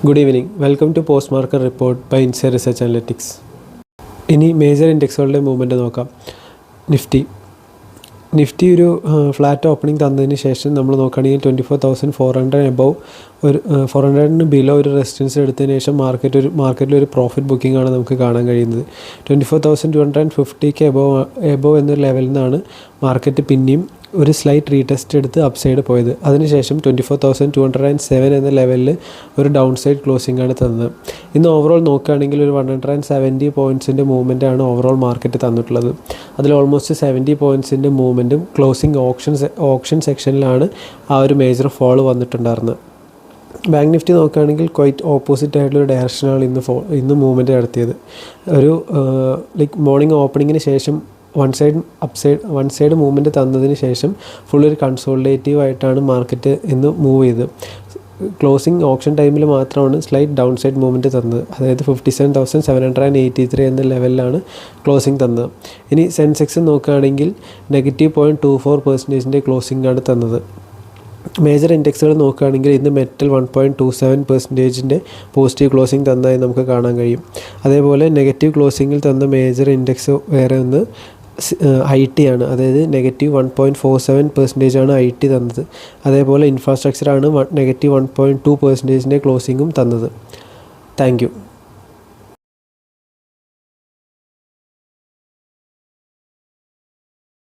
Good evening. Welcome to Post Market Report by Insight Research Analytics. ഇനി major ഇൻഡെക്സുകളുടെ movement നോക്കാം. Nifty ഒരു flat opening തന്നതിന് ശേഷം നമ്മൾ നോക്കുകയാണെങ്കിൽ 24,400 എബവ് ഒരു 400 ബിലോ ഒരു റെസിസ്റ്റൻസ് എടുത്തതിന് ശേഷം മാർക്കറ്റിൽ ഒരു പ്രോഫിറ്റ് ബുക്കിംഗ് ആണ് നമുക്ക് കാണാൻ കഴിയുന്നത്. 24,250 എബവ് എന്ന ലെവലിൽ നിന്നാണ് മാർക്കറ്റ് പിന്നെയും ഒരു സ്ലൈറ്റ് റീടെസ്റ്റ് എടുത്ത് അപ്സൈഡ് പോയത്. അതിനുശേഷം 24,207 എന്ന ലെവലിൽ ഒരു ഡൗൺ സൈഡ് ക്ലോസിംഗ് ആണ് തന്നത്. ഇന്ന് ഓവറോൾ നോക്കുകയാണെങ്കിൽ ഒരു 170 പോയിൻറ്റ്സിൻ്റെ മൂവ്മെൻറ്റാണ് ഓവറോൾ മാർക്കറ്റ് തന്നിട്ടുള്ളത്. അതിൽ ഓൾമോസ്റ്റ് 70 പോയിൻറ്റ്സിൻ്റെ മൂവ്മെൻറ്റും ക്ലോസിംഗ് ഓപ്ഷൻ സെക്ഷനിലാണ് ആ ഒരു മേജർ ഫോൾ വന്നിട്ടുണ്ടായിരുന്നത്. ബാങ്ക് നിഫ്റ്റി നോക്കുകയാണെങ്കിൽ ക്വൈറ്റ് ഓപ്പോസിറ്റ് ആയിട്ടുള്ളൊരു ഡയറക്ഷനാണ് ഇന്ന് മൂവ്മെൻറ്റ് നടത്തിയത്. ഒരു മോർണിംഗ് ഓപ്പണിങ്ങിന് ശേഷം വൺ സൈഡ് മൂവ്മെൻറ്റ് തന്നതിന് ശേഷം ഫുൾ ഒരു കൺസോളിഡേറ്റീവ് ആയിട്ടാണ് മാർക്കറ്റ് ഇന്ന് മൂവ് ചെയ്തത്. ക്ലോസിംഗ് ഓപ്ഷൻ ടൈമിൽ മാത്രമാണ് സ്ലൈറ്റ് ഡൗൺ സൈഡ് മൂവ്മെൻറ്റ് തന്നത്. അതായത് 57,783 എന്ന ലെവലിലാണ് ക്ലോസിംഗ് തന്നത്. ഇനി സെൻസെക്സ് നോക്കുകയാണെങ്കിൽ -0.24% ക്ലോസിംഗ് ആണ് തന്നത്. മേജർ ഇൻഡെക്സുകൾ നോക്കുകയാണെങ്കിൽ ഇന്ന് മെറ്റൽ 1.27% പോസിറ്റീവ് ക്ലോസിംഗ് തന്നതായി നമുക്ക് കാണാൻ കഴിയും. അതേപോലെ നെഗറ്റീവ് ക്ലോസിങ്ങിൽ തന്ന മേജർ ഇൻഡെക്സ് വേറെ ഒന്ന് IT ആണ്. അതായത് -1.47% ആണ് IT തന്നത്. അതേപോലെ ഇൻഫ്രാസ്ട്രക്ചറാണ് -1.2% ക്ലോസിങ്ങും തന്നത്. Thank you.